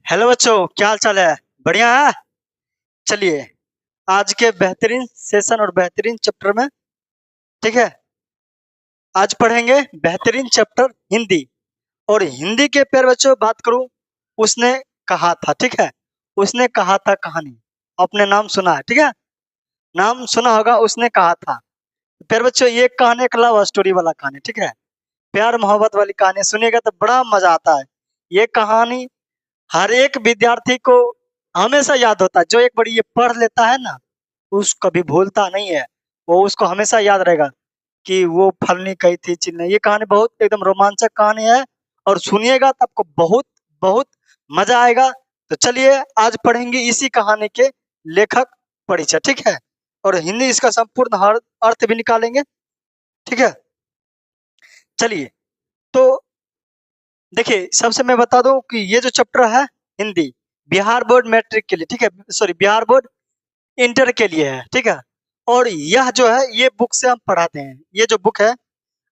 Hello बच्चों, क्या हाल चाल है? बढ़िया है। चलिए, आज के बेहतरीन सेशन और बेहतरीन चैप्टर में, ठीक है, आज पढ़ेंगे बेहतरीन चैप्टर हिंदी। और हिंदी के प्यारे बच्चों बात करूं, उसने कहा था, ठीक है, उसने कहा था कहानी। आपने नाम सुना है, ठीक है, नाम सुना होगा, उसने कहा था। प्यारे बच्चों, ये कहानी एक लव स्टोरी वाला कहानी, ठीक है, प्यार मोहब्बत वाली कहानी सुनिएगा तो बड़ा मजा आता है। ये कहानी हर एक विद्यार्थी को हमेशा याद होता है। जो एक बार ये पढ़ लेता है ना, उसको कभी भूलता नहीं है। वो उसको हमेशा याद रहेगा कि वो फलनी कही थी चिल्लनी। ये कहानी बहुत एकदम रोमांचक कहानी है, और सुनिएगा तो आपको बहुत बहुत मजा आएगा। तो चलिए, आज पढ़ेंगे इसी कहानी के लेखक परिचय, ठीक है, और हिंदी इसका संपूर्ण अर्थ भी निकालेंगे, ठीक है। चलिए, तो देखिए, सबसे मैं बता दूं कि ये जो चैप्टर है हिंदी, बिहार बोर्ड मैट्रिक के लिए, ठीक है, सॉरी, बिहार बोर्ड इंटर के लिए है, ठीक है। और यह जो है, ये बुक से हम पढ़ाते हैं। ये जो बुक है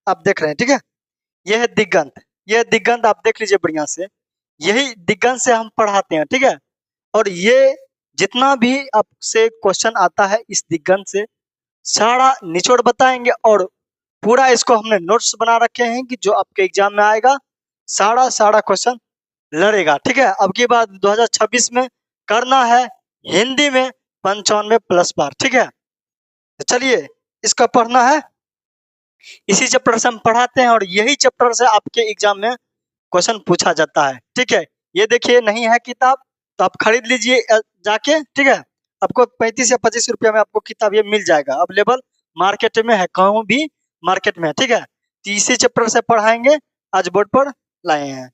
आप देख रहे हैं, ठीक है, यह है दिगंत। यह दिगंत आप देख लीजिए बढ़िया से। यही दिगंत से हम पढ़ाते हैं, ठीक है। और ये जितना भी आपसे क्वेश्चन आता है इस दिगंत से, सारा निचोड़ बताएंगे। और पूरा इसको हमने नोट्स बना रखे हैं कि जो आपके एग्जाम में आएगा, सारा सारा क्वेश्चन लड़ेगा, ठीक है। अब की बात 2026 में करना है हिंदी में 95 प्लस बार, ठीक है। तो चलिए, इसका पढ़ना है। इसी चैप्टर से हम पढ़ाते हैं, और यही चैप्टर से आपके एग्जाम में क्वेश्चन पूछा जाता है, ठीक है। ये देखिए, नहीं है किताब तो आप खरीद लीजिए जाके, ठीक है। आपको 35 या 25 रुपया में आपको किताब ये मिल जाएगा। अवेलेबल मार्केट में है, कहूँ भी मार्केट में है, ठीक है। तो इसी चैप्टर से पढ़ाएंगे, आज बोर्ड पर लाए हैं।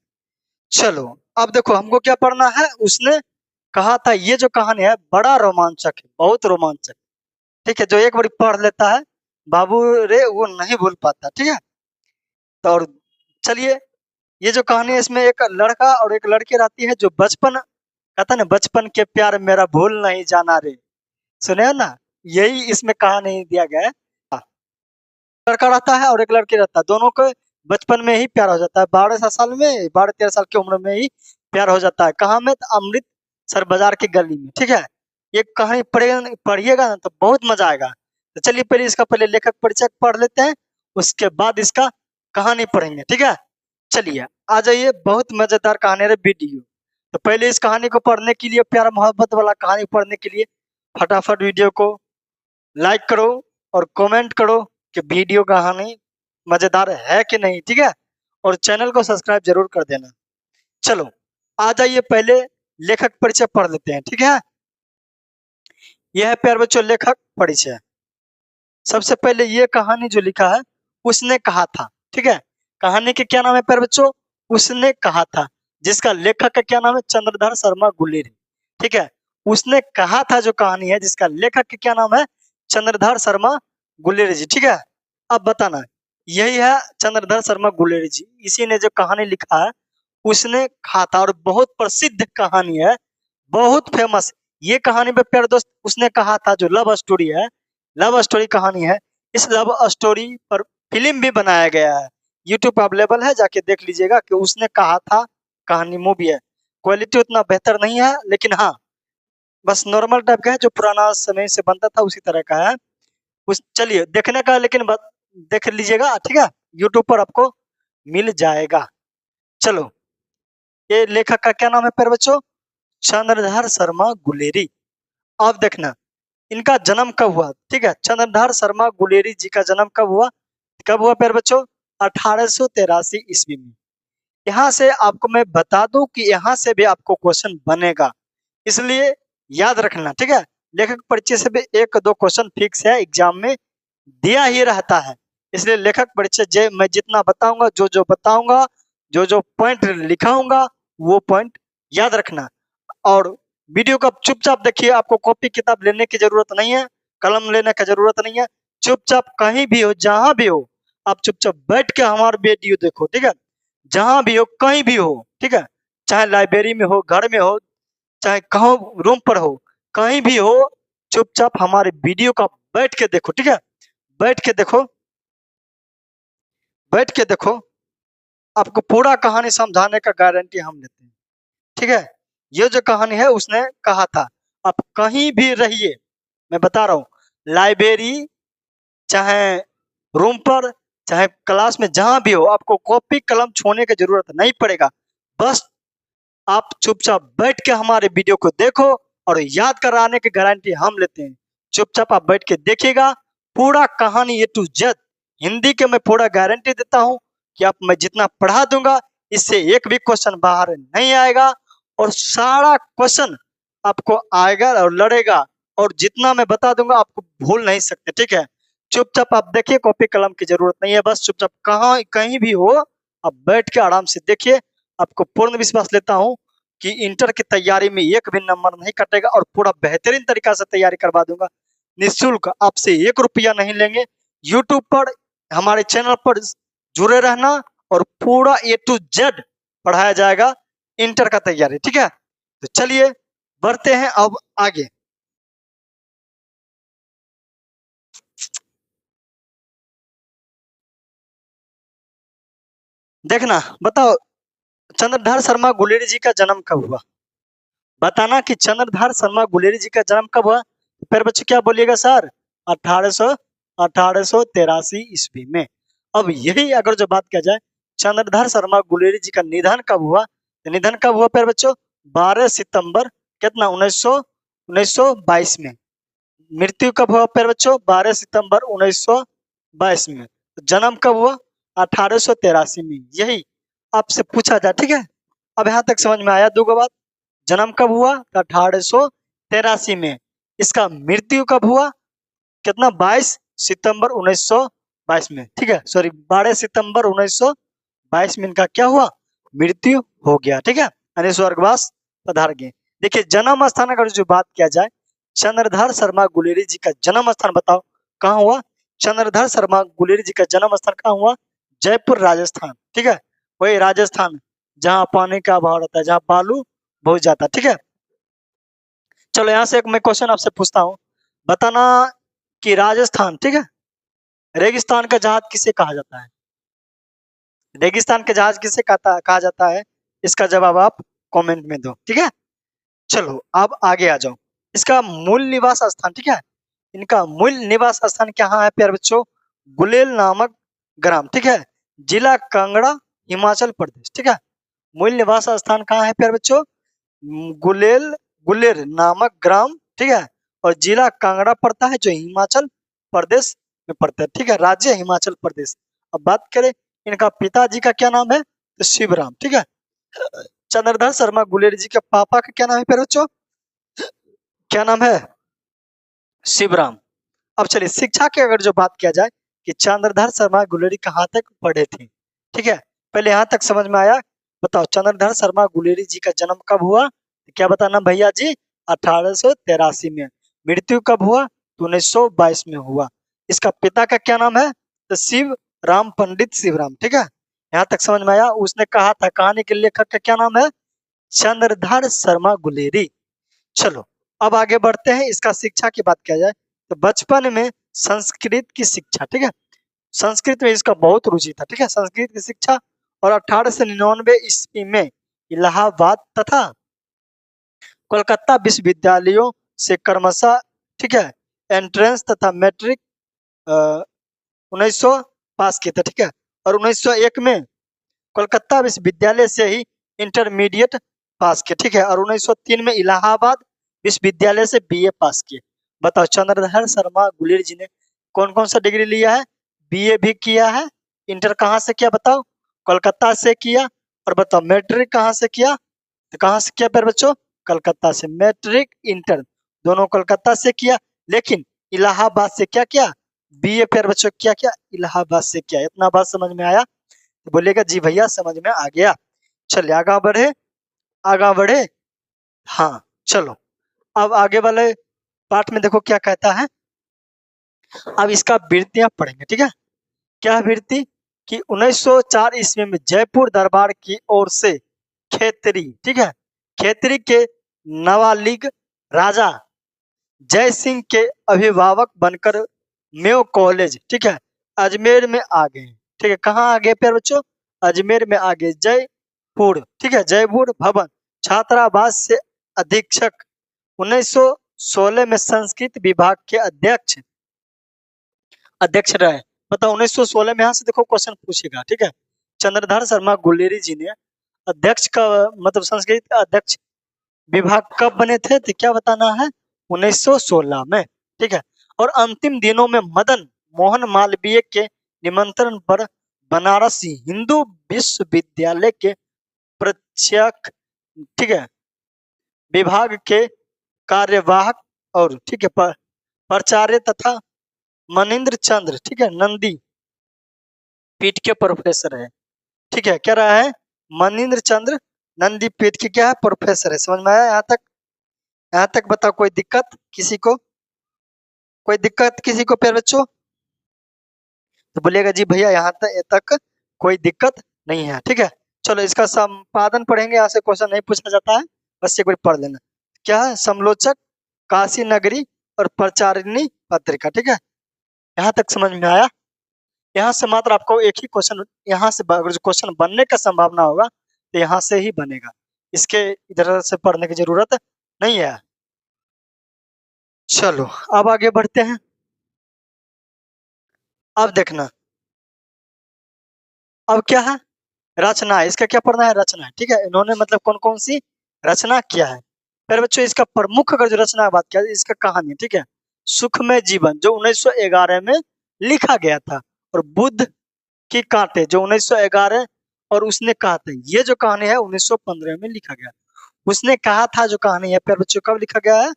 चलो, अब देखो हमको क्या पढ़ना है। उसने कहा था, ये जो कहानी है बड़ा रोमांचक है, बहुत रोमांचक, ठीक है। जो एक बार पढ़ लेता है बाबू रे, वो नहीं भूल पाता, ठीक है। तो और चलिए, ये जो कहानी है, इसमें एक लड़का और एक लड़की रहती है, जो बचपन कहता ना, बचपन के प्यार मेरा भूल नहीं जाना रे। सुने हो ना, यही इसमें कहानी दिया गया है। हाँ, लड़का रहता है और एक लड़की रहता है, दोनों को बचपन में ही प्यार हो जाता है। 12 साल में, 12-13 साल की उम्र में ही प्यार हो जाता है। कहाँ में? तो अमृतसर बाजार की गली में, ठीक है। ये कहानी पढ़िएगा ना तो बहुत मजा आएगा। तो चलिए, पहले इसका लेखक परिचय पढ़ लेते हैं, उसके बाद इसका कहानी पढ़ेंगे, ठीक है। चलिए, आ जाइए, बहुत मजेदार कहानी है वीडियो। तो पहले इस कहानी को पढ़ने के लिए, प्यार मोहब्बत वाला कहानी पढ़ने के लिए, फटाफट वीडियो को लाइक करो और कमेंट करो कि वीडियो कहानी मजेदार है कि नहीं, ठीक है। और चैनल को सब्सक्राइब जरूर कर देना। चलो, आ जाइए, पहले लेखक परिचय पढ़ लेते हैं, ठीक है। यह है प्यारे बच्चों लेखक परिचय। सबसे पहले ये कहानी जो लिखा है, उसने कहा था, ठीक है। कहानी के क्या नाम है प्यारे बच्चों? उसने कहा था। जिसका लेखक का क्या नाम है? चंद्रधर शर्मा गुलेरी, ठीक है। उसने कहा था जो कहानी है, जिसका लेखक का क्या नाम है? चंद्रधर शर्मा गुलेरी जी, ठीक है। अब बताना, यही है चंद्रधर शर्मा गुलेरी जी, इसी ने जो कहानी लिखा है, उसने कहा था। और बहुत प्रसिद्ध कहानी है, बहुत फेमस। ये कहानी पे प्यारे दोस्त, उसने कहा था जो लव स्टोरी है, लव स्टोरी कहानी है। इस लव स्टोरी पर फिल्म भी बनाया गया है, यूट्यूब पर अवेलेबल है, जाके देख लीजिएगा कि उसने कहा था कहानी मूवी है। क्वालिटी उतना बेहतर नहीं है, लेकिन हाँ, बस नॉर्मल टाइप का है, जो पुराना समय से बनता था उसी तरह का है। उस चलिए देखने का, लेकिन देख लीजिएगा, ठीक है, यूट्यूब पर आपको मिल जाएगा। चलो, ये लेखक का क्या नाम है प्यारे बच्चों? चंद्रधर शर्मा गुलेरी। अब देखना, इनका जन्म कब हुआ, ठीक है। चंद्रधर शर्मा गुलेरी जी का जन्म कब हुआ? कब हुआ प्यारे बच्चों? 1883 ईस्वी में। यहाँ से आपको मैं बता दूं कि यहाँ से भी आपको क्वेश्चन बनेगा, इसलिए याद रखना, ठीक है। लेखक परिचय से भी एक दो क्वेश्चन फिक्स है, एग्जाम में दिया ही रहता है। इसलिए लेखक परिचय मैं जितना बताऊंगा, जो जो बताऊंगा, जो जो पॉइंट लिखाऊंगा, वो पॉइंट याद रखना। और वीडियो को चुपचाप देखिए, आपको कॉपी किताब लेने की जरूरत नहीं है, कलम लेने की जरूरत नहीं है। चुपचाप कहीं भी हो, जहां भी हो, आप चुपचाप बैठ के हमारा वीडियो देखो, ठीक है। जहां भी हो, कहीं भी हो, ठीक है, चाहे लाइब्रेरी में हो, घर में हो, चाहे कहीं रूम पर हो, कहीं भी हो, चुपचाप हमारे वीडियो का बैठ के देखो, ठीक है। बैठ के देखो, बैठ के देखो, आपको पूरा कहानी समझाने का गारंटी हम लेते हैं, ठीक है। ये जो कहानी है उसने कहा था। आप कहीं भी रहिए, मैं बता रहा हूँ, लाइब्रेरी, चाहे रूम पर, चाहे क्लास में, जहां भी हो, आपको कॉपी कलम छूने की जरूरत नहीं पड़ेगा। बस आप चुपचाप बैठ के हमारे वीडियो को देखो और याद कराने की गारंटी हम लेते हैं। चुपचाप आप बैठ के देखिएगा, पूरा कहानी ए टू जेड हिंदी के मैं पूरा गारंटी देता हूँ कि आप, मैं जितना पढ़ा दूंगा इससे एक भी क्वेश्चन बाहर नहीं आएगा, और सारा क्वेश्चन आपको आएगा और लड़ेगा, और जितना मैं बता दूंगा आपको भूल नहीं सकते। ठीक है, चुपचाप आप देखिए, कॉपी कलम की जरूरत नहीं है, बस चुपचाप कहाँ कहीं भी हो आप बैठ के आराम से देखिए। आपको पूर्ण विश्वास लेता हूँ कि इंटर की तैयारी में एक भी नंबर नहीं कटेगा, और पूरा बेहतरीन तरीका से तैयारी करवा दूंगा। निःशुल्क, आपसे 1 रुपया नहीं लेंगे। यूट्यूब पर हमारे चैनल पर जुड़े रहना, और पूरा ए टू जेड पढ़ाया जाएगा इंटर का तैयारी। ठीक है, तो चलिए बढ़ते हैं अब आगे। देखना, बताओ चंद्रधर शर्मा गुलेरी जी का जन्म कब हुआ? बताना कि चंद्रधर शर्मा गुलेरी जी का जन्म कब हुआ। फिर बच्चे क्या बोलिएगा सर? 1883 ईस्वी में। अब यही अगर जो बात किया जाए, चंद्रधर शर्मा गुलेरी जी का निधन कब हुआ, तो निधन कब हुआ फिर बच्चों? 12 सितंबर कितना, 1922 में। मृत्यु कब हुआ फिर बच्चों? 12 सितंबर 1922 में। तो जन्म कब हुआ? 1883 में। यही आपसे पूछा जाए। ठीक है, अब यहाँ तक समझ में आया दोगो बात? जन्म कब हुआ? 1883 में। इसका मृत्यु कब हुआ? कितना? 22 सितंबर 1922 में। ठीक है, सॉरी, 12 सितंबर 1922 में इनका क्या हुआ? मृत्यु हो गया। ठीक है, यानी स्वर्गवास पधार गए। देखिए, जन्म स्थान अगर जो बात किया जाए, चंद्रधर शर्मा गुलेरी जी का जन्म स्थान बताओ कहाँ हुआ? चंद्रधर शर्मा गुलेरी जी का जन्म स्थान कहाँ हुआ? जयपुर, राजस्थान। ठीक है, वही राजस्थान जहाँ पानी का अभाव रहता है, जहाँ बालू बहुत जाता है। ठीक है, चलो यहाँ से एक मैं क्वेश्चन आपसे पूछता हूँ, बताना कि राजस्थान, ठीक है, रेगिस्तान का जहाज किसे कहा जाता है? रेगिस्तान के जहाज किसे कहा जाता है? इसका जवाब आप कमेंट में दो। ठीक है, चलो अब आगे आ जाओ। इसका मूल निवास स्थान, ठीक है, इनका मूल निवास स्थान कहाँ है प्यारे बच्चों? गुलेल नामक ग्राम। ठीक है, जिला कांगड़ा, हिमाचल प्रदेश। ठीक है, मूल निवास स्थान कहाँ है प्यारे बच्चों? गुलेल, गुलेर नामक ग्राम। ठीक है, और जिला कांगड़ा पड़ता है, जो हिमाचल प्रदेश में पड़ता है। ठीक है, राज्य हिमाचल प्रदेश। अब बात करें इनका पिताजी का क्या नाम है, तो शिवराम। ठीक है, चंद्रधर शर्मा गुलेरी जी के पापा का क्या नाम है प्यारे बच्चों? क्या नाम है? शिवराम। अब चलिए शिक्षा की अगर जो बात किया जाए कि चंद्रधर शर्मा गुलेरी कहाँ तक पढ़े थे। ठीक है, पहले यहाँ तक समझ में आया। बताओ चंद्रधर शर्मा गुलेरी जी का जन्म कब हुआ? क्या बताना भैया जी? 1883 में। मृत्यु कब हुआ? 1922 में हुआ। इसका पिता का क्या नाम है? तो शिव राम, पंडित शिवराम। ठीक है, यहाँ तक समझ में आया। उसने कहा था, कहानी के लेखक का क्या नाम है? चंद्रधर शर्मा गुलेरी। चलो अब आगे बढ़ते हैं। इसका शिक्षा की बात किया जाए तो बचपन में संस्कृत की शिक्षा, ठीक है, संस्कृत में इसका बहुत रुचि था। ठीक है, संस्कृत की शिक्षा, और 1899 ईस्वी में इलाहाबाद तथा कोलकाता विश्वविद्यालयों से क्रमशः, ठीक है, एंट्रेंस तथा मैट्रिक 1900 पास किए थे। ठीक है, और 1901 में कोलकाता विश्वविद्यालय से ही इंटरमीडिएट पास किए। ठीक है, और 1903 में इलाहाबाद विश्वविद्यालय से बीए पास किए। बताओ चंद्रधर शर्मा गुलेरी जी ने कौन कौन सा डिग्री लिया है? बीए भी किया है। इंटर कहाँ से किया बताओ? कोलकाता से किया। और बताओ मैट्रिक कहाँ से किया? तो कहाँ से किया फिर बच्चों? कलकत्ता से। मैट्रिक इंटर दोनों कोलकाता से किया, लेकिन इलाहाबाद से क्या किया? बीए फिर बच्चों क्या किया? इलाहाबाद से किया। इतना बात समझ में आया? तो बोलेगा जी भैया समझ में आ गया। चलिए आगे बढ़े, आगे बढ़े। हाँ चलो, अब आगे वाले पार्ट में देखो क्या कहता है। अब इसका वृत्तियां पढ़ेंगे। ठीक है, क्या वृत्ति? कि 1904 ईस्वी में जयपुर दरबार की ओर से खेतरी, ठीक है, खेतरी के नवालिग राजा जय सिंह के अभिभावक बनकर मेयो कॉलेज, ठीक है, अजमेर में आ गए। ठीक है, कहाँ आ गए प्यारे बच्चों? अजमेर में आ गए। जयपुर, ठीक है, जयपुर भवन छात्रावास से अधीक्षक, 1916 में संस्कृत विभाग के अध्यक्ष रहे। बताओ 1916 में, यहाँ से देखो क्वेश्चन पूछेगा, ठीक है। चंद्रधर शर्मा गुलेरी जी ने अध्यक्ष का मतलब संस्कृत का अध्यक्ष विभाग कब बने थे, तो क्या बताना है, 1916 में, ठीक है। और अंतिम दिनों में मदन मोहन मालवीय के निमंत्रण पर बनारसी हिंदू विश्वविद्यालय के प्रत्यक्ष, ठीक है, विभाग के कार्यवाहक और, ठीक है, प्राचार्य तथा मनिंद्र चंद्र, ठीक है, नंदी पीठ के प्रोफेसर है, ठीक है। क्या रहा है, मनिंद्र चंद्र नंदी पीठ के क्या है, प्रोफेसर है। समझ में आया यहाँ तक? यहाँ तक बताओ, कोई दिक्कत किसी को? कोई दिक्कत किसी को प्यारे बच्चों? तो बोलिएगा जी भैया यहाँ तक कोई दिक्कत नहीं है, ठीक है। चलो इसका संपादन पढ़ेंगे, यहाँ से क्वेश्चन नहीं पूछा जाता है, बस एक बार पढ़ लेना। क्या है, समालोचक, काशी नगरी और प्रचारिणी पत्रिका, ठीक है। यहाँ तक समझ में आया? यहाँ से मात्र आपको एक ही क्वेश्चन, यहाँ से अगर जो क्वेश्चन बनने का संभावना होगा तो यहाँ से ही बनेगा, इसके इधर से पढ़ने की जरूरत नहीं है। चलो अब आगे बढ़ते हैं। अब देखना, अब क्या है, रचना। इसका क्या पढ़ना है, रचना, ठीक है। इन्होंने मतलब कौन कौन सी रचना किया है। फिर बच्चों इसका प्रमुख अगर जो रचना की बात किया, इसका कहानी, ठीक है, सुखमय जीवन जो 1911 में लिखा गया था, और बुद्ध की कांटे जो 1911, और उसने कहा था, ये जो कहानी है 1915 में लिखा गया। उसने कहा था जो कहानी है प्यारे बच्चों कब लिखा गया है,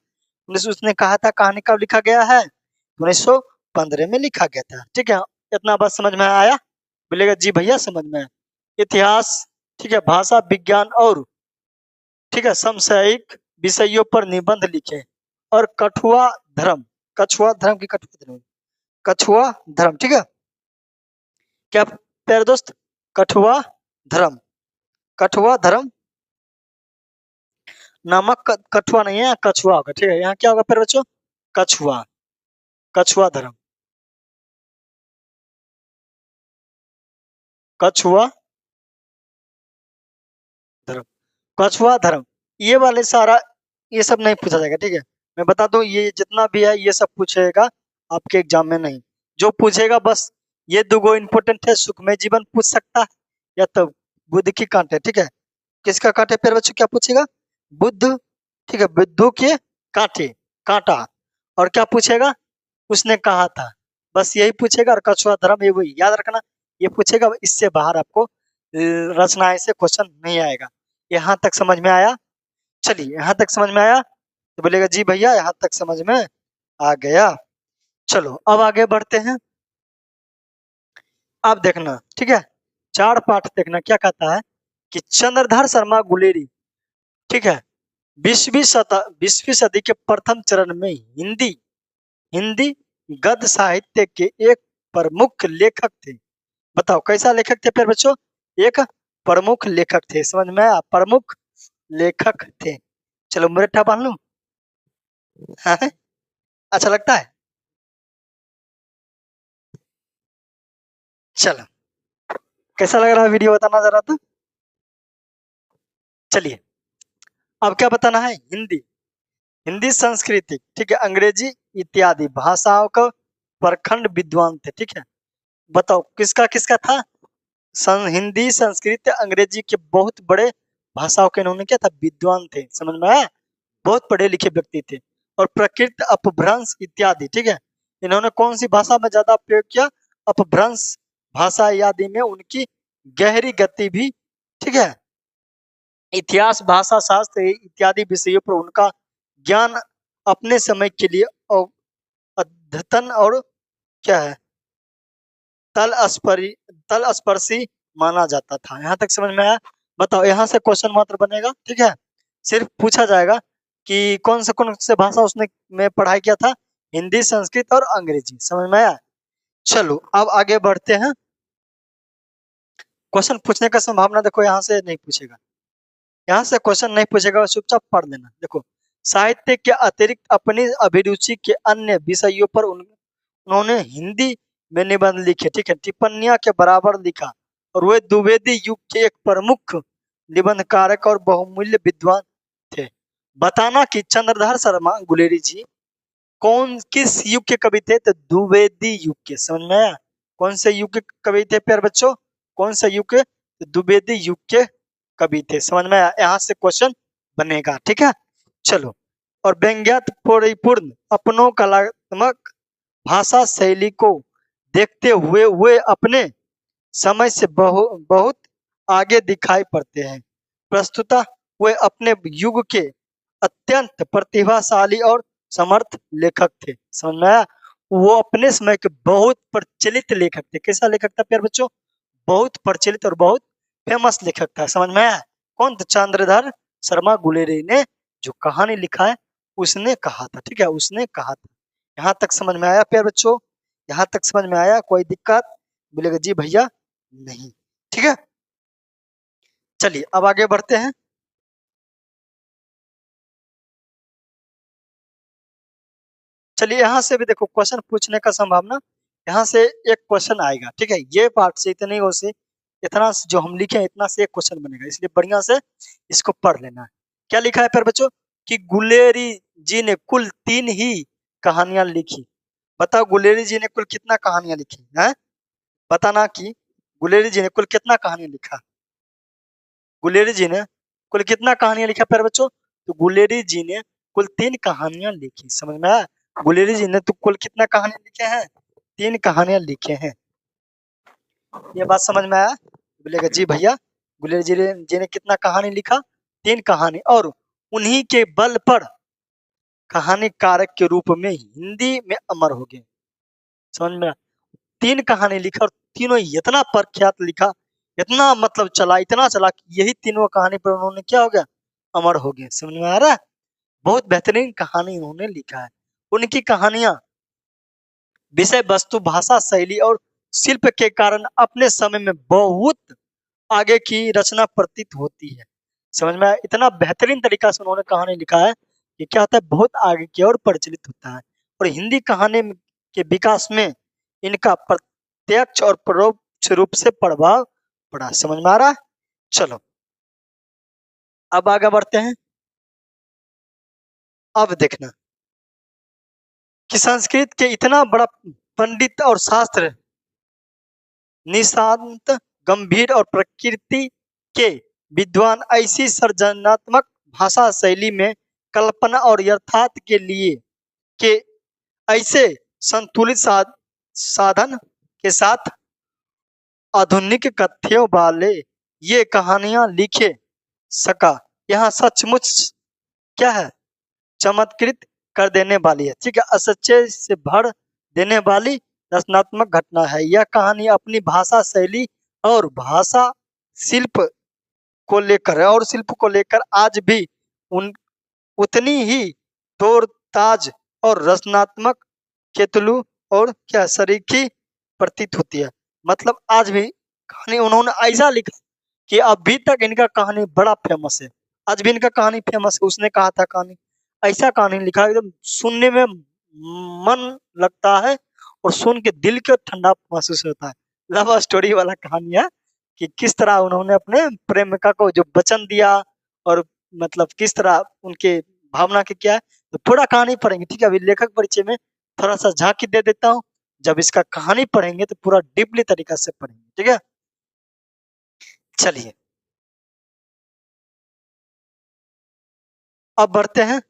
उसने कहा था कहानी कब लिखा गया है, 1915 में लिखा गया था, ठीक है। इतना बात समझ में आया? बोलेगा जी भैया समझ में आया। इतिहास, ठीक है, भाषा विज्ञान और, ठीक है, समसामयिक विषयों पर निबंध लिखे, और कछुआ धर्म, कछुआ धर्म की कछुआ धर्म, ठीक है। क्या प्यारे दोस्त, कछुआ धर्म नामक, कछुआ नहीं है, कछुआ होगा, ठीक है। यहाँ क्या होगा प्यारे बच्चों, कछुआ धर्म, कछुआ धर्म, ये वाले सारा, ये सब नहीं पूछा जाएगा, ठीक है। मैं बता दूं, ये जितना भी है ये सब पूछेगा आपके एग्जाम में नहीं। जो पूछेगा बस ये दो इंपोर्टेंट है, सुखमय जीवन पूछ सकता है, या तो बुद्ध की कांटे, ठीक है। किसका कांटे प्यारे बच्चों, क्या पूछेगा, बुद्ध, ठीक है, बुद्धू के कांटे, कांटा। और क्या पूछेगा, उसने कहा था, बस यही पूछेगा। और कछुआ धर्म, ये वही याद रखना, ये पूछेगा, इससे बाहर आपको रचनाएं से क्वेश्चन नहीं आएगा। यहाँ तक समझ में आया? चलिए यहाँ तक समझ में आया तो बोलेगा जी भैया यहाँ तक समझ में आ गया। चलो अब आगे बढ़ते हैं। अब देखना, ठीक है, 4 पाठ देखना, क्या कहता है कि चंद्रधर शर्मा गुलेरी, ठीक है, 20वीं सदी के प्रथम चरण में हिंदी हिंदी गद्य साहित्य के एक प्रमुख लेखक थे। बताओ कैसा लेखक थे प्यारे बच्चों, एक प्रमुख लेखक थे। समझ में आया, प्रमुख लेखक थे। चलो मुरेठा बांध लूं, हाँ? अच्छा लगता है? चलो कैसा लग रहा है वीडियो, बताना जरा तो। चलिए अब क्या बताना है, हिंदी हिंदी संस्कृति, ठीक है, अंग्रेजी इत्यादि भाषाओं का प्रखंड विद्वान थे, ठीक है। बताओ किसका किसका था, हिंदी संस्कृत अंग्रेजी के बहुत बड़े भाषाओं के इन्होंने क्या था, विद्वान थे। समझ में आया, बहुत पढ़े लिखे व्यक्ति थे। और प्रकृत अपभ्रंश इत्यादि, ठीक है, इन्होंने कौन सी भाषा में ज्यादा प्रयोग किया, अपभ्रंश भाषा आदि में उनकी गहरी गति भी, ठीक है। इतिहास भाषा शास्त्र इत्यादि विषयों पर उनका ज्ञान अपने समय के लिए अद्यतन और क्या है, तल स्पर्शी माना जाता था। यहाँ तक समझ में आया? बताओ यहाँ से क्वेश्चन मात्र बनेगा, ठीक है। सिर्फ पूछा जाएगा कि कौन से भाषा उसने में पढ़ाई किया था, हिंदी संस्कृत और अंग्रेजी। समझ में आया? चलो अब आगे बढ़ते हैं। क्वेश्चन पूछने का संभावना देखो यहाँ से नहीं पूछेगा, यहाँ से क्वेश्चन नहीं पूछेगा, चुपचाप पढ़ लेना। देखो साहित्य के अतिरिक्त अपनी अभिरुचि के अन्य विषयों पर उन्होंने हिंदी में निबंध लिखे, ठीक है, टिप्पणियां के बराबर लिखा। और वे द्विवेदी युग के एक प्रमुख निबंधकारक और बहुमूल्य विद्वान थे। बताना कि चंद्रधर शर्मा गुलेरी जी किस युग के कवि थे? तो द्विवेदी युग के। समझ में आया? कौन से युग के कवि थे प्यारे बच्चों? कौन से युग के? तो द्विवेदी युग के कवि थे। समझ में आया? यहाँ से क्वेश्चन बनेगा। ठीक है, चलो। और व्यंग्यात्मक परिपूर्ण अपनों कलात्मक भाषा शैली को देखते हुए वे अपने समय से बहुत आगे दिखाई पड़ते हैं। प्रस्तुतः वे अपने युग के अत्यंत प्रतिभाशाली और समर्थ लेखक थे। समझ में आया? वो अपने समय के बहुत प्रचलित लेखक थे। कैसा लेखक था प्यारे बच्चों? बहुत प्रचलित और बहुत फेमस लेखक था। समझ में आया? कौन? चंद्रधर शर्मा गुलेरी ने जो कहानी लिखा है उसने कहा था। ठीक है, उसने कहा था। यहाँ तक समझ में आया प्यारे बच्चों? यहाँ तक समझ में आया? कोई दिक्कत? बोलेगा जी भैया नहीं। ठीक है, चलिए अब आगे बढ़ते हैं। चलिए यहाँ से भी देखो क्वेश्चन पूछने का संभावना, यहाँ से एक क्वेश्चन आएगा। ठीक है, ये पार्ट से इतने हो से इतना जो हम लिखे हैं इतना से एक क्वेश्चन बनेगा, इसलिए बढ़िया से इसको पढ़ लेना है। क्या लिखा है फिर बच्चों? कि गुलेरी जी ने कुल 3 ही कहानियां लिखी। बताओ गुलेरी जी ने कुल कितना कहानियां लिखी है? बताना कि गुलेरी जी ने कुल कितना कहानियां लिखा। गुलेरी जी ने कुल कितना कहानियां लिखा प्यारे बच्चों? तो गुलेरी जी ने कुल 3 कहानियां लिखी। समझ में आया? गुलेरी जी ने तो कुल कितना कहानियां लिखे हैं? 3 कहानियां लिखे हैं। ये बात समझ में आया? बोलेगा जी भैया गुलेरी जी ने कितना कहानी लिखा? 3 कहानी, और उन्हीं के बल पर कहानी कारक के रूप में हिंदी में अमर हो गए। समझ में आया? 3 कहानी लिखा और तीनों इतना प्रख्यात लिखा, इतना मतलब चला, इतना चला कि यही तीनों कहानी पर उन्होंने क्या हो गया? अमर हो गए। समझ में आ रहा है? बहुत बेहतरीन कहानी उन्होंने लिखा है। उनकी कहानियां विषय वस्तु भाषा शैली और शिल्प के कारण अपने समय में बहुत आगे की रचना प्रतीत होती है। समझ में आया? इतना बेहतरीन तरीका से उन्होंने कहानी लिखा है कि क्या होता है, बहुत आगे की ओर प्रचलित होता है। और हिंदी कहानी के विकास में इनका प्रत्यक्ष और परोक्ष रूप से प्रभाव पड़ा। समझ में आ रहा है? चलो अब आगे बढ़ते हैं। अब देखना कि संस्कृत के इतना बड़ा पंडित और शास्त्र निशांत गंभीर और प्रकृति के विद्वान ऐसी सृजनात्मक भाषा शैली में कल्पना और यथार्थ के लिए के ऐसे संतुलित साधन के साथ आधुनिक कथ्यों वाले ये कहानियां लिखे सका, यहाँ सचमुच क्या है? चमत्कृत कर देने वाली है। ठीक है, असच्चे से भर देने वाली रचनात्मक घटना है। यह कहानी अपनी भाषा शैली और भाषा शिल्प को लेकर आज भी उन उतनी ही तोड़ताज और रचनात्मक केतलू और क्या सरीखी प्रतीत होती है। मतलब आज भी कहानी उन्होंने ऐसा लिखा कि अभी तक इनका कहानी बड़ा फेमस है। आज भी इनका कहानी फेमस है। उसने कहा था कहानी, ऐसा कहानी लिखा एकदम सुनने में मन लगता है और सुन के दिल को ठंडा महसूस होता है। लव स्टोरी वाला कहानी है कि किस तरह उन्होंने अपने प्रेमिका को जो वचन दिया और मतलब किस तरह उनके भावना के क्या है। तो पूरा कहानी पढ़ेंगे। ठीक है, अभी लेखक परिचय में थोड़ा सा झांकी दे देता हूँ। जब इसका कहानी पढ़ेंगे तो पूरा डीपली तरीका से पढ़ेंगे। ठीक है, चलिए अब बढ़ते हैं।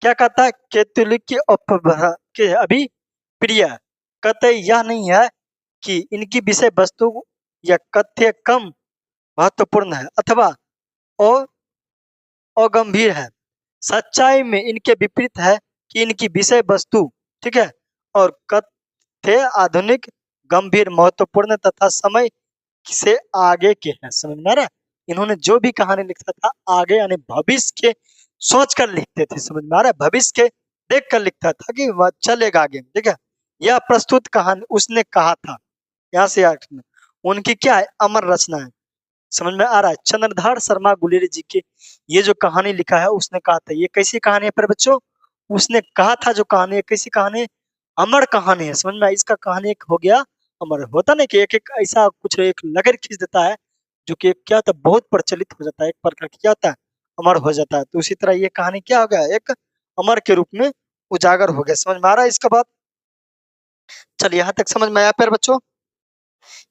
क्या कहता है? कैथोलिक की अपभ्रंश के अभी प्रिय कतई यह नहीं है कि इनकी विषय वस्तु या कथ्य कम महत्वपूर्ण है अथवा अगंभीर है। सच्चाई में इनके विपरीत है कि इनकी विषय वस्तु, ठीक है, और कथ्य आधुनिक गंभीर महत्वपूर्ण तथा समय से आगे के हैं। समझ में आ रहा है? इन्होंने जो भी कहानी लिखा था आगे यानी भविष्य के सोच कर लिखते थे। समझ में आ रहा है? भविष्य के देख कर लिखता था कि वह चलेगा आगे। ठीक है, यह प्रस्तुत कहानी उसने कहा था। यहाँ से उनकी क्या है? अमर रचना है। समझ में आ रहा है? चंद्रधर शर्मा गुलेरी जी की ये जो कहानी लिखा है उसने कहा था। ये कैसी कहानी है पर बच्चों? उसने कहा था जो कहानी है, कैसी कहानी है? अमर कहानी है। समझ में? इसका कहानी एक हो गया अमर। होता नहीं कि एक एक ऐसा कुछ एक लगर खींच देता है जो कि क्या होता है, बहुत प्रचलित हो जाता है, एक प्रकार की क्या होता है, अमर हो जाता है। तो उसी तरह ये कहानी क्या हो गया, एक अमर के रूप में उजागर हो गया। समझ में आ रहा है इसका बात? चलिए यहाँ तक समझ में आया प्यारे बच्चों?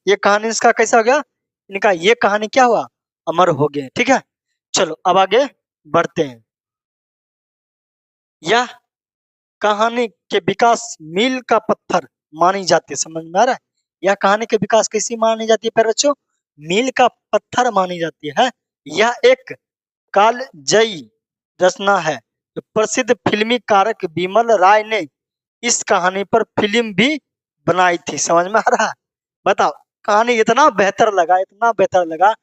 ये कहानी इसका कैसा हो गया, इनका ये कहानी क्या हुआ, अमर हो गए। ठीक है, चलो अब आगे बढ़ते हैं। यह कहानी के विकास मील का पत्थर मानी जाती है। समझ में आ रहा है? यह कहानी के विकास कैसी मानी जाती है प्यारे बच्चों, मील का पत्थर मानी जाती है। यह एक कालजयी रचना है। तो प्रसिद्ध फिल्मी कारक बिमल राय ने इस कहानी पर फिल्म भी बनाई थी। समझ में आ रहा है? बताओ, कहानी इतना बेहतर लगा, इतना बेहतर लगा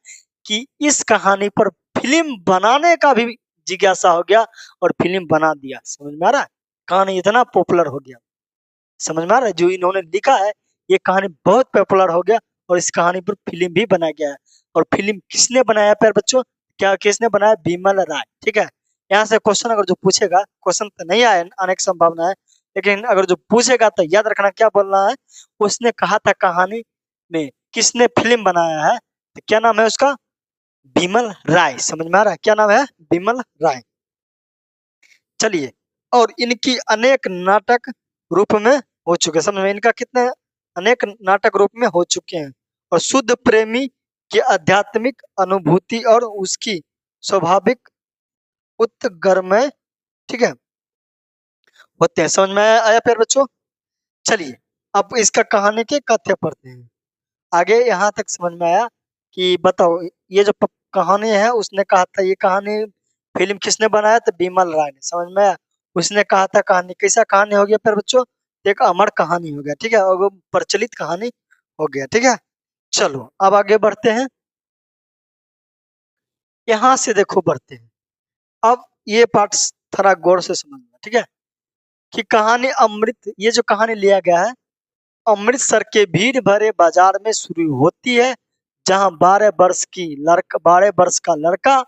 कि इस कहानी पर फिल्म बनाने का भी जिज्ञासा हो गया और फिल्म बना दिया। समझ में आ रहा है? कहानी इतना पॉपुलर हो गया। समझ में आ रहा है? जो इन्होंने लिखा है ये कहानी बहुत पॉपुलर हो गया और इस कहानी पर फिल्म भी बनाया गया है। और फिल्म किसने बनाया प्यारे बच्चों, क्या किसने बनाया, बिमल राय। ठीक है, यहाँ से क्वेश्चन अगर जो पूछेगा, क्वेश्चन तो नहीं आए आने की संभावना है, लेकिन अगर जो पूछेगा तो याद रखना क्या बोलना है, उसने कहा था कहानी में किसने फिल्म बनाया है, तो क्या नाम है उसका, बिमल राय। समझ में आ रहा है? क्या नाम है, बिमल राय। चलिए, और इनकी अनेक नाटक रूप में हो चुके, समझ में, इनका कितने अनेक नाटक रूप में हो चुके हैं। और शुद्ध प्रेमी की आध्यात्मिक अनुभूति और उसकी स्वाभाविक उत्कर्मय, ठीक है, होते हैं। समझ में आया प्यारे बच्चों? चलिए अब इसका कहानी के कथ्य पढ़ते हैं। आगे यहाँ तक समझ में आया कि बताओ, ये जो कहानी है उसने कहा था ये कहानी फिल्म किसने बनाया, तो बिमल राय ने। समझ में आया? उसने कहा था कहानी कैसा कहानी हो गया प्यारे बच्चों, एक अमर कहानी हो गया। ठीक है, और वो प्रचलित कहानी हो गया। ठीक है, चलो अब आगे बढ़ते हैं। यहाँ से देखो बढ़ते हैं। अब ये पार्ट थोड़ा गौर से समझना। ठीक है, कि कहानी अमृत, ये जो कहानी लिया गया है अमृतसर के भीड़ भरे बाजार में शुरू होती है, जहां 12 वर्ष का लड़का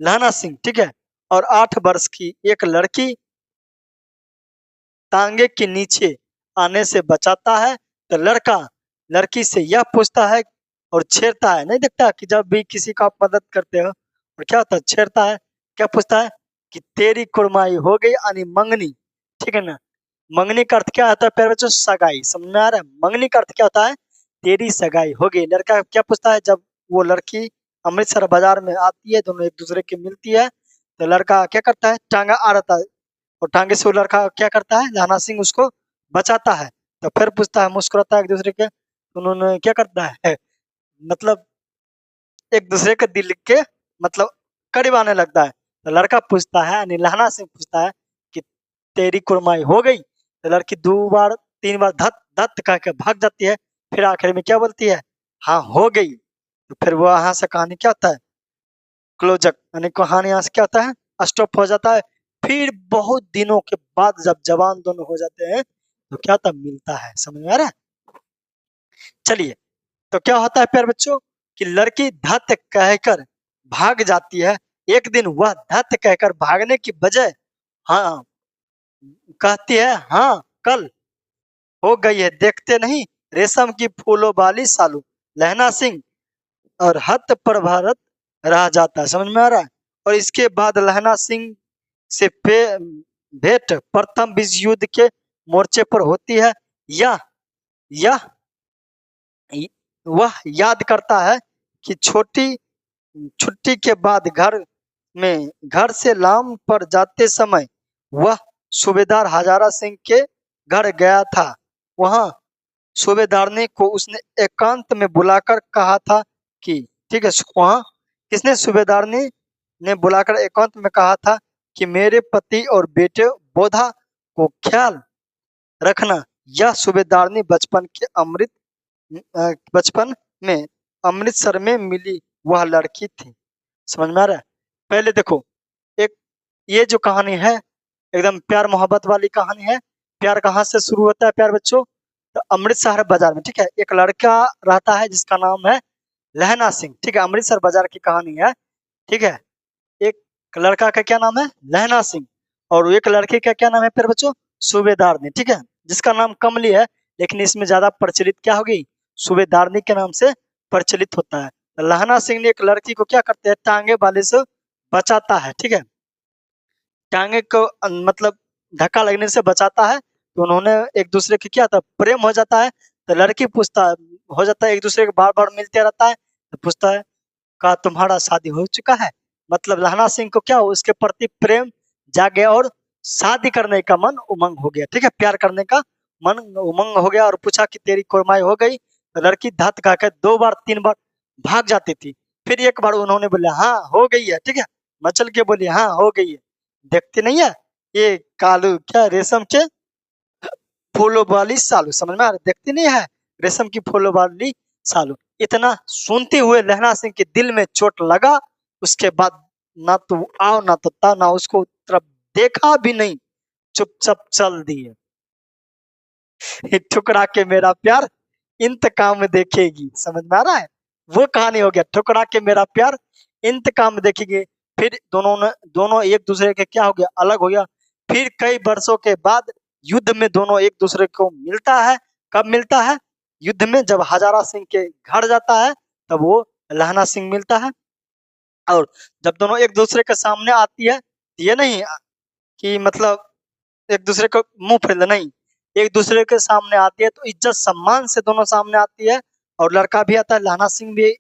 लहना सिंह, ठीक है, और 8 वर्ष की एक लड़की तांगे के नीचे आने से बचाता है। तो लड़का लड़की से यह पूछता है और छेड़ता है, नहीं देखता कि जब भी किसी का आप मदद करते हो और क्या होता है, छेड़ता है, क्या पूछता है कि तेरी कुड़माई हो गई, यानी मंगनी। ठीक है ना, मंगनी का अर्थ क्या होता है प्यारे बच्चों, सगाई। समझ में आ रहा है? मंगनी का अर्थ क्या होता है, तेरी सगाई हो गई। लड़का क्या पूछता है, जब वो लड़की अमृतसर बाजार में आती है, दोनों एक दूसरे की मिलती है, तो लड़का क्या करता है, टांगा आ रहता है, और टांगे से वो लड़का क्या करता है, लहना सिंह उसको बचाता है। तो फिर पूछता है, मुस्कुराता है एक दूसरे के, तो उन्होंने क्या करता है मतलब एक दूसरे के दिल के मतलब करीब आने लगता है। तो लड़का पूछता है, यानी लहना सिंह पूछता है कि तेरी कुड़माई हो गई। तो लड़की 2 बार 3 बार धत धत कह के भाग जाती है, फिर आखिर में क्या बोलती है, हाँ हो गई। तो फिर वो यहाँ से कहानी क्या होता है, क्लोजक, यानी कहानी यहाँ से क्या होता है, स्टॉप हो जाता है। फिर बहुत दिनों के बाद जब जवान दोनों हो जाते हैं तो क्या होता है, मिलता है। समझ में आ रहा है? चलिए, तो क्या होता है प्यारे बच्चों कि लड़की धत कहकर भाग जाती है। एक दिन वह धत कहकर भागने की बजाय हाँ कहती है, हाँ कल हो गई है, देखते नहीं, रेशम की फूलों वाली सालू। लहना सिंह और हत पर भारत रह जाता है। समझ में आ रहा है? और इसके बाद लहना सिंह से भेंट प्रथम विश्व युद्ध के मोर्चे पर होती है। यह यह वह याद करता है कि छोटी छुट्टी के बाद घर से लाम पर जाते समय वह सूबेदार हजारा सिंह के घर गया था। वहां सूबेदारनी को उसने एकांत में बुलाकर कहा था कि, ठीक है, वहां किसने, सूबेदारनी ने बुलाकर एकांत में कहा था कि मेरे पति और बेटे बोधा को ख्याल रखना। यह सूबेदारनी बचपन में अमृतसर में मिली वह लड़की थी। समझ में आ रहा है? पहले देखो, एक ये जो कहानी है एकदम प्यार मोहब्बत वाली कहानी है। प्यार कहाँ से शुरू होता है प्यार बच्चों, तो अमृतसर बाजार में। ठीक है, एक लड़का रहता है जिसका नाम है लहना सिंह। ठीक है, अमृतसर बाजार की कहानी है। ठीक है, एक लड़का का क्या नाम है, लहना सिंह, और एक लड़के का क्या नाम है प्यारे बच्चों, सूबेदारनी। ठीक है, जिसका नाम कमली है, लेकिन इसमें ज्यादा प्रचलित क्या होगी, सूबेदारनी के नाम से प्रचलित होता है। लहना सिंह ने एक लड़की को क्या करते हैं, टांगे वाले से बचाता है, ठीक है, टांगे को मतलब धक्का लगने से बचाता है। तो उन्होंने एक दूसरे की क्या था, प्रेम हो जाता है। तो लड़की पूछता हो जाता है, एक दूसरे के बार बार मिलते रहता है, तो पूछता है का तुम्हारा शादी हो चुका है। मतलब लहना सिंह को क्या, उसके प्रति प्रेम जाग गया और शादी करने का मन उमंग हो गया, ठीक है, प्यार करने का मन उमंग हो गया। और पूछा कि तेरी कोरमाई हो गई। तो लड़की धत खाकर 2 बार 3 बार भाग जाती थी। फिर एक बार उन्होंने बोला हाँ हो गई है, ठीक है, मचल के बोली हाँ हो गई है। देखती नहीं है ये कालू क्या रेशम के फूलों वाली सालू, समझ में आ रहा है? देखती नहीं है रेशम की फूलों वाली सालू। इतना सुनते हुए लहना सिंह के दिल में चोट लगा। उसके बाद ना तो आओ ना तो ता, ना उसको तरफ देखा भी नहीं, चुपचाप चल दिए। ठुकरा के मेरा प्यार इंतकाम देखेगी, समझ में आ रहा है? वो कहानी हो गया, ठुकरा के मेरा प्यार इंतकाम देखेगी। फिर दोनों एक दूसरे के क्या हो गया, अलग हो गया। फिर कई वर्षों के बाद युद्ध में दोनों एक दूसरे को मिलता है। कब मिलता है? युद्ध में जब हजारा सिंह के घर जाता है तब वो लहना सिंह मिलता है। और जब दोनों एक दूसरे के सामने आती है, ये नहीं कि मतलब एक दूसरे को मुंह फेर ले, नहीं, एक दूसरे के सामने आती है तो इज्जत सम्मान से दोनों सामने आती है। और लड़का भी आता है, लहना सिंह भी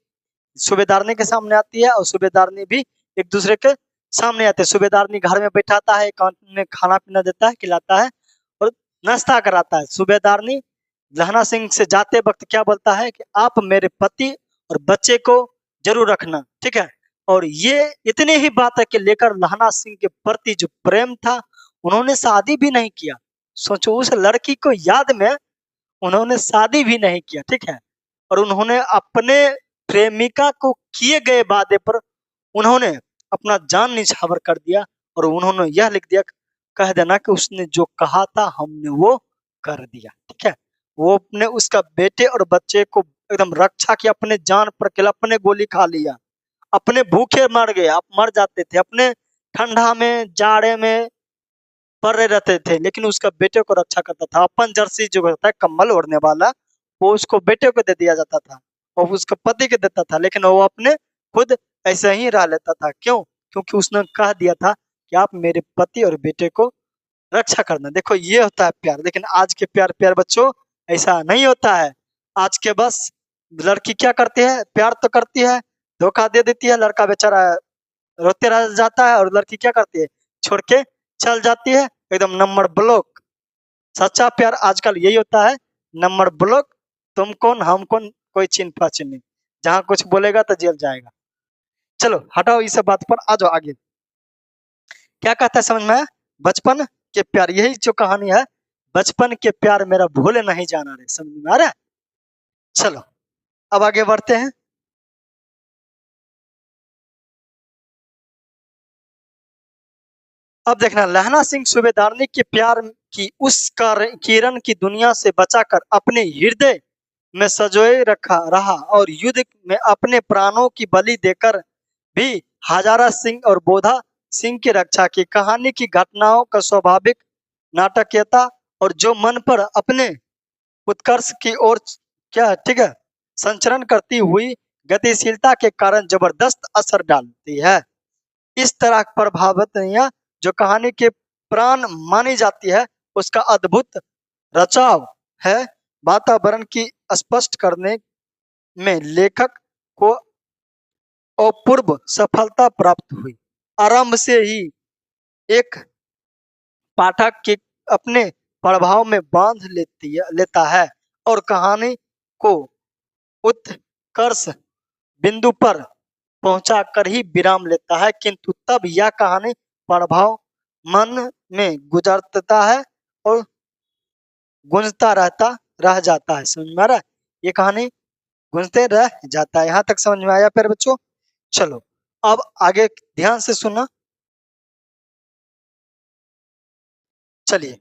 सूबेदारनी के सामने आती है और सूबेदारनी भी एक दूसरे के सामने आते हैं। सूबेदारनी घर में बैठाता है, कैंटीन में खाना पीना देता है, खिलाता है और नाश्ता कराता है। सूबेदारनी लहना सिंह से जाते वक्त क्या बोलता है कि आप मेरे पति और बच्चे को जरूर रखना, ठीक है। और ये इतने ही बात है कि लेकर लहना सिंह के प्रति जो प्रेम था, उन्होंने शादी भी नहीं किया। सोचो, उस लड़की को याद में उन्होंने शादी भी नहीं किया, ठीक है। और उन्होंने अपने प्रेमिका को किए गए वादे पर उन्होंने अपना जान निछावर कर दिया। और उन्होंने यह लिख दिया, कह देना कि उसने जो कहा था हमने वो कर दिया, ठीक है। वो अपने उसका बेटे और बच्चे को एकदम रक्षा किया, अपने जान पर केला, अपने गोली खा लिया, अपने भूखे मर गए, आप मर जाते थे, अपने ठंडा में जाड़े में पड़े रहते थे, लेकिन उसका बेटे को रक्षा करता था। अपन जर्सी जो होता है कंबल ओढ़ने वाला, वो उसको बेटे को दे दिया जाता था और उसको पति को देता था, लेकिन वो अपने खुद ऐसे ही रह लेता था। क्यों? क्योंकि उसने कह दिया था कि आप मेरे पति और बेटे को रक्षा करना। देखो ये होता है प्यार। लेकिन आज के प्यार प्यार बच्चों ऐसा नहीं होता है। आज के बस लड़की क्या करती है, प्यार तो करती है, धोखा दे देती है, लड़का बेचारा रोते रह जाता है और लड़की क्या करती है, छोड़ के चल जाती है, एकदम नंबर ब्लॉक। सच्चा प्यार आजकल यही होता है, नंबर ब्लॉक। तुम कौन हम कौन, कोई चिन्ह पहचान नहीं, जहां कुछ बोलेगा तो जेल जाएगा। चलो हटाओ इस बात पर, आ जाओ आगे। क्या कहता है समझ में आया? बचपन के प्यार, यही जो कहानी है, बचपन के प्यार मेरा भूले नहीं जाना रे, समझ में आ रहा है? चलो अब आगे बढ़ते हैं। अब देखना, लहना सिंह सूबेदारनी के प्यार की उस किरण की दुनिया से बचाकर अपने हृदय में सजोए रखा रहा और युद्ध में अपने प्राणों की बलि देकर भी हजारा सिंह और बोधा सिंह की रक्षा की। कहानी की घटनाओं का स्वाभाविक नाटकीयता और जो मन पर अपने उत्कर्ष की ओर क्या है, ठीक है, संचरण करती हुई गतिशीलता के कारण जबरदस्त असर डालती है। इस तरह प्रभावतियां जो कहानी के प्राण मानी जाती है, उसका अद्भुत रचाव है। वातावरण की स्पष्ट करने में लेखक को अपूर्व सफलता प्राप्त हुई। आरंभ से ही एक पाठक के अपने प्रभाव में बांध लेता है और कहानी को उत्कर्ष बिंदु पर पहुंचा कर ही विराम लेता है। किंतु तब यह कहानी प्रभाव मन में गुजरता है और गूंजता रह जाता है। समझ में आ रहा है? ये कहानी गूंजते रह जाता है। यहाँ तक समझ में आया प्यारे बच्चों? चलो अब आगे ध्यान से सुनना। चलिए,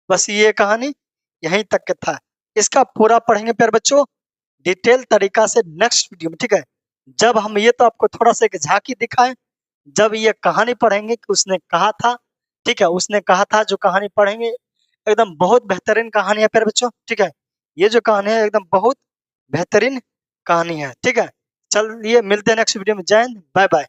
बस ये कहानी यहीं तक का था। इसका पूरा पढ़ेंगे प्यारे बच्चों डिटेल तरीका से नेक्स्ट वीडियो में, ठीक है। जब हम ये तो आपको थोड़ा सा एक झांकी दिखाएं, जब ये कहानी पढ़ेंगे कि उसने कहा था, ठीक है, उसने कहा था, जो कहानी पढ़ेंगे एकदम बहुत बेहतरीन कहानी है प्यारे बच्चों, ठीक है। ये जो कहानी है एकदम बहुत बेहतरीन कहानी है, ठीक है। चलिए मिलते हैं नेक्स्ट वीडियो में। जय हिंद, बाय बाय।